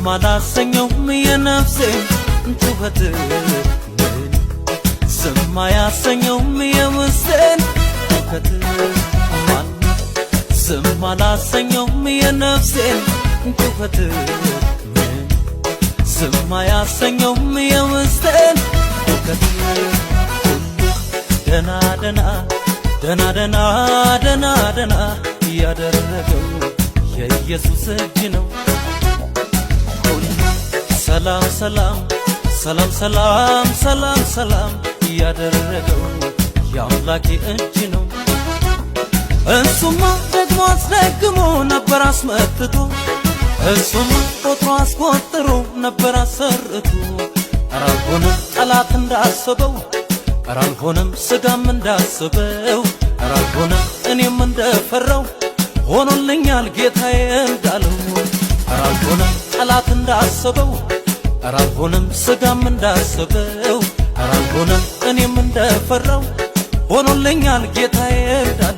አላሰኘውም የነፍሴን ጩኸት ዝም አያሰኘውም የውስጤን ሁከት ዝም አላሰኘውም የነፍሴን ጩኸት ዝም አያሰኘውም የውስጤን ሁከት ደና ደና ደና ደና ደና ደና ያደረገው የኢየሱስ እጅ ነው ሰላም ሰላም ሰላም ሰላም ሰላም ሰላም ያደረገው የአምላኬ እጅ ነው እሱማ ደግሞ አስደግሞ ነበር አስመትቶ እሱማ ቆጥሮ አስቆጥሮ ነበር አሰርቶ አራልሆነም ጠላት እንዳሰበው አራልሆነም ስጋም እንዳሰበው አራልሆነም እኔም እንደፈራው ሆኖልኛል ጌታዬ እንዳለው አራልሆነም ጠላት እንዳሰበው አራልሆነም ስጋም እንዳሰበው አራልሆነም እኔም እንደፈራው ሆኖልኛል ጌታዬ እንዳለው